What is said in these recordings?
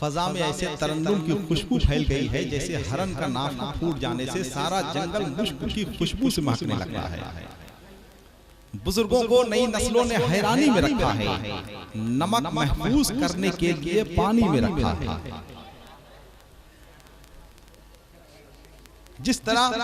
फजा में ऐसे तरन्नुम की खुशबू फैल गई है जैसे हरन का नाक फूट जाने से सारा जंगल मुश्क की खुशबू से महकने लगता है। बुजुर्गों को नई नस्लों ने हैरानी में रखा है, नमक महफूज करने के लिए पानी में रखा है। जिस तरह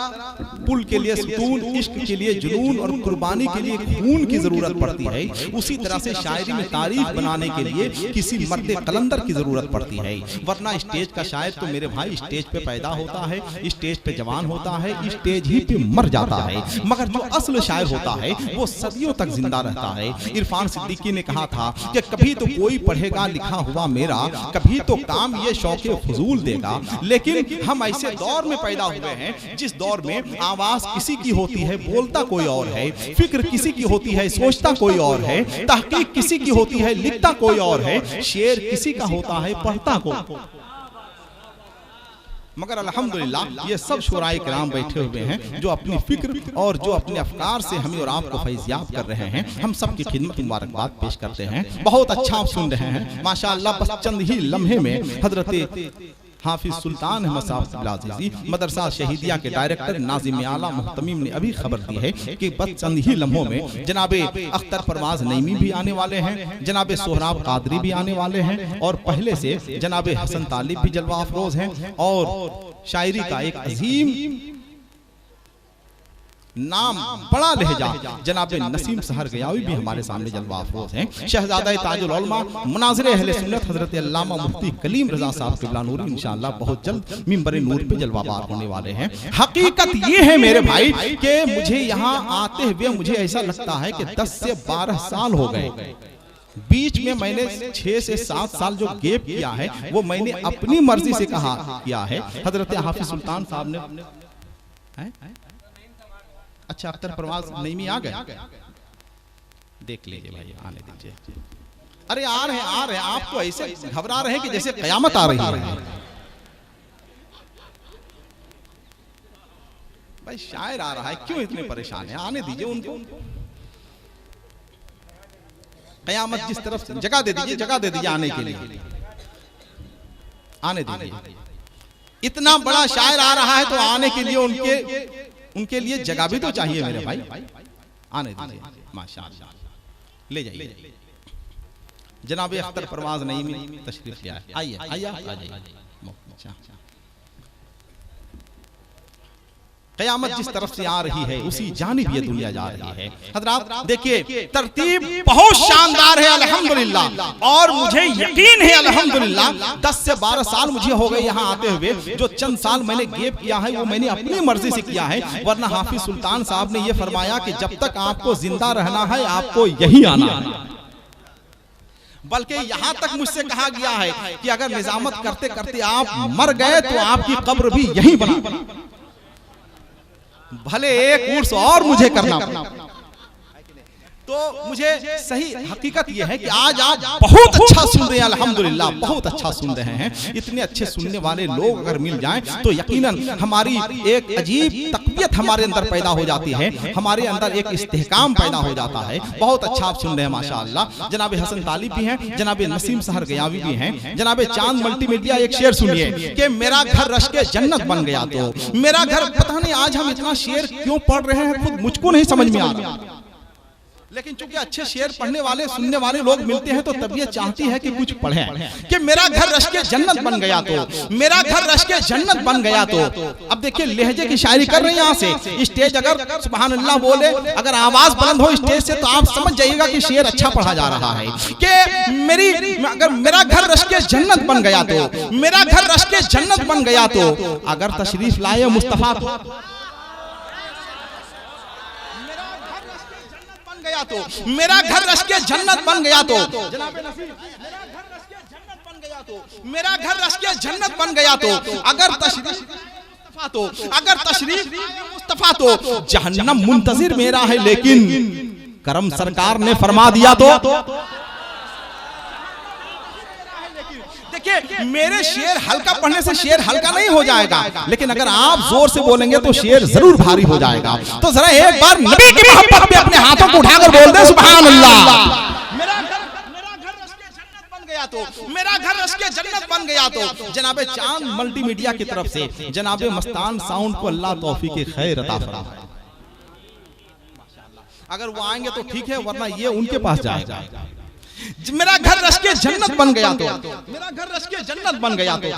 पुल के लिए सुतून, इश्क के लिए जुनून और कुर्बानी के लिए खून की जरूरत पड़ती है, उसी तरह से शायरी में तारीफ बनाने के लिए किसी मर्द कलंदर की जरूरत पड़ती है। वरना स्टेज का शायर तो मेरे भाई स्टेज पे पैदा होता है, स्टेज पे जवान होता है, स्टेज ही पे मर जाता है, मगर जो असल शायर होता है वो सदियों तक जिंदा रहता है। इरफान सिद्दीकी ने कहा था कि कभी तो कोई पढ़ेगा लिखा हुआ मेरा, कभी तो काम ये शौके फजूल देगा। लेकिन हम ऐसे दौर में पैदा हुए हैं जिस दौर में आवाज किसी की होती है, बोलता कोई और है, फिक्र किसी की होती है, सोचता कोई और है, तहकीक किसी की होती है, लिखता कोई और है, शेर किसी का होता है, पढ़ता कोई। मगर अल्हम्दुलिल्लाह ये सब शुराए किराम बैठे हुए हैं जो अपनी फिक्र और जो अपने अफकार से हमें और आपको फैज़याब कर रहे हैं। हम सब की खिदमत मुबारकबाद पेश करते हैं। बहुत अच्छा आप सुन रहे हैं माशाअल्लाह। बस चंद ही लम्हे में हजरत हाफिज सुल्तान अहमद साहब मदरसा शहीदिया के डायरेक्टर नाज़िम आला मुहतमीम ने अभी खबर दी है कि बस चंद ही लम्हों में जनाबे अख्तर परवाज नईमी भी आने वाले हैं, जनाबे सोहराब कादरी भी आने वाले हैं, और पहले से जनाबे हसन तालिब भी जलवा अफरोज हैं, और शायरी का एक अजीम नाम बड़ा लहजा जनाबे नसीम सहर गयावी भी हमारे सामने जलवा अफरोज हैं। शहजादा ताजुल उलमा मुनाज़िर अहले सुन्नत हजरत अल्लामा मुफ्ती कलीम रजा साहब क़िबला नूरी इंशाअल्लाह बहुत जल्द मिंबर नूर पे जलवाबार होने वाले हैं। हकीकत ये है मेरे भाई कि मुझे यहाँ आते हुए मुझे ऐसा लगता है कि 10 से 12 साल हो गए। बीच में मैंने 6 से 7 साल जो गैप किया है वो मैंने अपनी मर्जी से कहा किया है। हजरत हाफिज सुल्तान साहब ने अच्छा अख्तर परवाज नईमी आ गए, देख लीजिए भाई, आने दीजिए। अरे आ रहे हैं, आप तो ऐसे घबरा रहे हैं कि जैसे कयामत आ रही है। भाई शायर आ रहा है, क्यों इतने परेशान है? आने दीजिए उनको। कयामत जिस तरफ से जगह दे दीजिए, जगह दे दीजिए आने के लिए, आने दीजिए। इतना बड़ा शायर आ रहा है तो आने के लिए उनके लिए जगह भी तो चाहिए मेरे भाई। आने दीजिए, माशाअल्लाह, ले जाइए। जनाब अख्तर परवाज नईमी तशरीफ ले आइए, आइए। क़यामत जिस तरफ से आ रही है उसी जानिब ये दुनिया जा रही है। हज़रात देखिए तरतीब बहुत शानदार है अल्हम्दुलिल्लाह, और मुझे यकीन है अल्हम्दुलिल्लाह 10 से 12 साल मुझे हो गए यहाँ आते हुए। जो चंद साल मैंने गैप किया है वो मैंने अपनी मर्जी से किया है, वरना हाफिज सुल्तान साहब ने ये फरमाया कि जब तक आपको जिंदा रहना है आपको यही आना है। बल्कि यहाँ तक मुझसे कहा गया है कि अगर निजामत करते करते आप मर गए तो आपकी कब्र भी यही बना, भले एक उर्स और मुझे करना पड़ा। तो मुझे सही हकीकत यह है कि आज आप बहुत अच्छा सुन रहे हैं अल्हम्दुलिल्लाह, बहुत अच्छा सुन रहे हैं। इतने अच्छे सुनने वाले लोग अगर मिल जाएं तो यकीनन हमारी एक अजीब तकबीयत हमारे अंदर पैदा हो जाती है, हमारे अंदर एक इस्तेहकाम पैदा हो जाता है। बहुत अच्छा आप सुन रहे हैं माशाअल्लाह। जनाब हसन तालिब भी हैं, जनाब नसीम सहर गयावी भी हैं, जनाब चांद मल्टीमीडिया एक शेर सुनिए कि मेरा घर रश के जन्नत बन गया। तो मेरा घर, पता नहीं आज हम इतना शेर क्यों पढ़ रहे हैं खुद मुझको नहीं समझ में आ रहा, लेकिन चूंकि अच्छे शेर पढ़ने वाले सुनने वाले लोग मिलते हैं तो तबीयत चाहती है कि कुछ पढ़ें कि मेरा घर रश के जन्नत बन गया। तो मेरा घर रश के जन्नत बन गया। तो अब देखिए लहजे की शायरी कर रहे हैं यहाँ से। स्टेज अगर सुभान अल्लाह बोले, अगर आवाज बुलंद हो स्टेज से, तो आप समझ जाइएगा कि शेर अच्छा पढ़ा जा रहा है कि अगर मेरा घर रश के जन्नत बन गया, तो मेरा घर रश के जन्नत बन गया। तो अगर तशरीफ लाए मुस्तफा तो मेरा घर रश के जन्नत बन गया। तो जनाब नसीम मेरा घर रश के जन्नत बन गया। तो मेरा घर रश के जन्नत बन गया। तो अगर तशरीफ मुस्तफा तो जहन्नम मुंतजिर मेरा है, लेकिन करम सरकार ने फरमा दिया। तो देखिए मेरे शेर हल्का पढ़ने से शेर हल्का नहीं हो जाएगा, लेकिन अगर आप जोर से बोलेंगे तो शेर जरूर भारी हो जाएगा। तो जरा एक बार नबी की मोहब्बत में अपने हाथों को उठाकर बोल दे सुभान अल्लाह। मेरा घर रश के जन्नत बन गया। तो मेरा घर रश के जन्नत बन गया। गया तो जनाबे चांद मल्टीमीडिया की तरफ से जनाबे मस्तान साउंड को अल्लाह तौफीक खैर अता फरमाए। अगर वो आएंगे तो ठीक है, वरना ये उनके पास जाएगा। मेरा घर रश के जन्नत बन गया तो, मेरा घर रश के जन्नत बन गया तो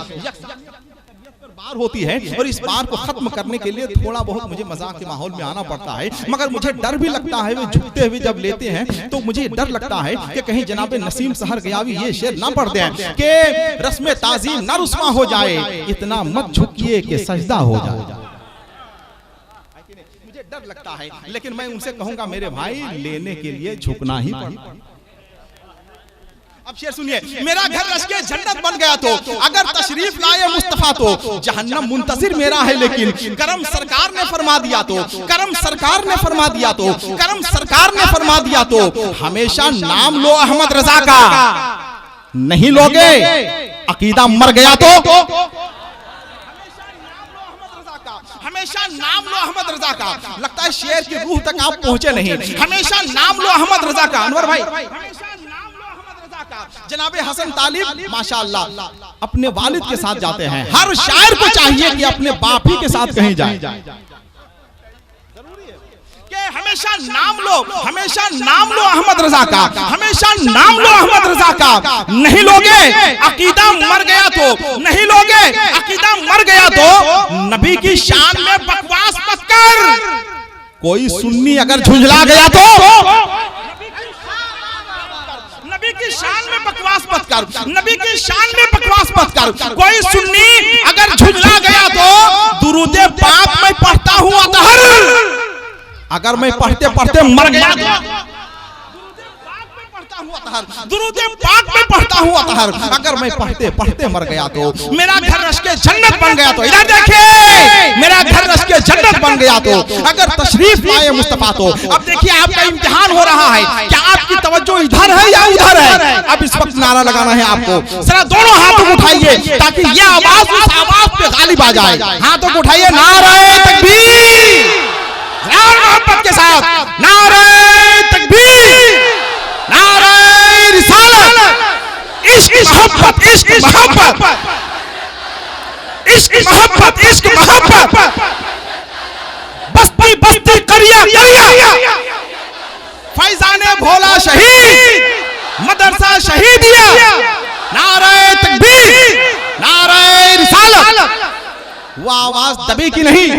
बार होती है, और इस बार को खत्म करने के लिए थोड़ा बहुत मुझे मजाक के माहौल में आना पड़ता है, मगर मुझे डर भी लगता है वे झुकते हुए जब लेते हैं तो मुझे डर लगता है कि कहीं जनाबे नसीम सहर गयावी ये शेर ना पढ़ दें कि रस्म ताज़ीम ना रुस्वा हो जाए, इतना मत झुकिए कि सजदा हो जाए। मुझे डर लगता है, लेकिन मैं उनसे कहूंगा मेरे भाई लेने के लिए झुकना ही पड़ेगा। अब शेर सुनिए, मेरा घर रश के जन्नत बन गया तो, अगर तशरीफ लाए मुस्तफा तो जहन्नम मुंतजिर मेरा है, लेकिन करम सरकार ने फरमा दिया तो, करम सरकार ने फरमा दिया तो, करम सरकार ने फरमा दिया तो हमेशा नाम लो अहमद रजा का, नहीं लोगे अकीदा मर गया तो, हमेशा नाम लो अहमद रजा का। लगता है शेर की रूह तक आप पहुंचे नहीं। हमेशा नाम लो अहमद रजा का। अनवर भाई, जनाबे हसन तालिब माशाअल्लाह अपने वालिद के साथ जाते हैं। हर शायर को चाहिए कि अपने बाप ही के साथ कहीं जाए। हमेशा नाम लो, हमेशा नाम लो अहमद रजा का, हमेशा नाम लो अहमद रजा का। नहीं लोगे अकीदा मर गया तो, नहीं लोगे अकीदा मर गया तो नबी की शान में बकवास मत कर। कोई सुन्नी अगर झुंझला गया तो नबी की शान में बकवास मत कर, नबी की शान में बकवास मत कर। कोई सुन्नी अगर झुंझला गया तो दुरूदे पाक में पढ़ता हूँ अतहर, अगर मैं पढ़ते पढ़ते मर गया तो दुरूदे पाक में पढ़ता हूँ अतहर, अगर मैं पढ़ते पढ़ते मर गया तो मेरा घर रश के जन्नत बन गया तो। इधर देखिए, मेरा घर रश के जन्नत बन गया तो, अगर तशरीफ लाए मुस्तफा तो। अब देखिए आपका इम्तिहान हो रहा है, क्या आपकी तवज्जो इधर है या उधर है? अब इस वक्त नारा लगाना है आपको। जरा दोनों हाथों को उठाइए ताकि ये आवाज उस आवाज पे गालिब आ जाए। हाथों को उठाइए, नारे तकबीर, मोहब्बत के साथ नारे तकबीर, नारे रिसालत, इश्क मोहब्बत, इश्क मोहब्बत, इश्क मोहब्बत, इश्क मोहब्बत, बस्ती बस्ती करिया करिया, फैजाने भोला शहीद, मदरसा शहीदिया, नारे तकबीर, नारे रिसालत। वो आवाज दबी की नहीं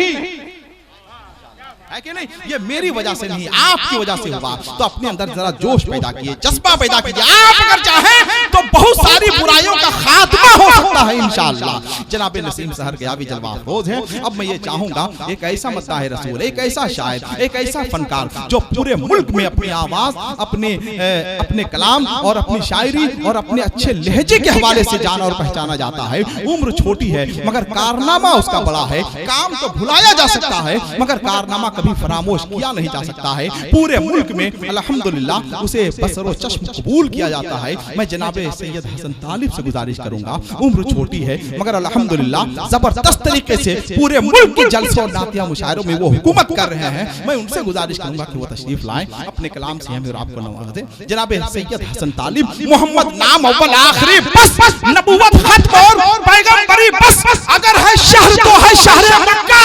है कि नहीं? ये मेरी वजह से नहीं, आपकी वजह से हुआ। तो अपने अंदर जरा जोश पैदा कीजिए, जज्बा पैदा कीजिए। आप अगर चाहें तो बहुत सारी बुराइयों का खात्मा हो सकता है इंशाअल्लाह। जनाबे नसीम सहर गयावी जलवा अफरोज हैं। अब मैं ये चाहूंगा एक ऐसा मद्दाह रसूल, एक ऐसा शायर, एक ऐसा फनकार जो पूरे मुल्क में अपनी आवाज, अपने कलाम और अपनी शायरी और अपने अच्छे लहजे के हवाले से जाना और पहचाना जाता है। उम्र छोटी है मगर कारनामा उसका बड़ा है। काम तो भुलाया जा सकता है मगर कारनामा कभी फरामोश किया नहीं जा सकता है। पूरे मुल्क में अल्हम्दुलिल्लाह उसे बसरो चश्म कबूल किया जाता है। मैं जनाबे सैयद हसन तालिब से गुजारिश करूंगा, उम्र छोटी है मगर अल्हम्दुलिल्लाह जबरदस्त तरीके से पूरे मुल्क के जलसों और नातिया मुशायरों में वो हुकूमत कर रहे हैं। मैं उनसे गुजारिश करूंगा कि वो तशरीफ लाएं, अपने कलाम से हमें और आपको नवाजें। जनाबे सैयद हसन तालिब, मोहम्मद नाम अव्वल आखिरी बस, नबूवत खत्म और पैगंबरी बस। अगर है शहर तो है शहर मक्का,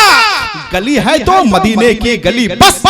गली है तो मदीने की गली बस।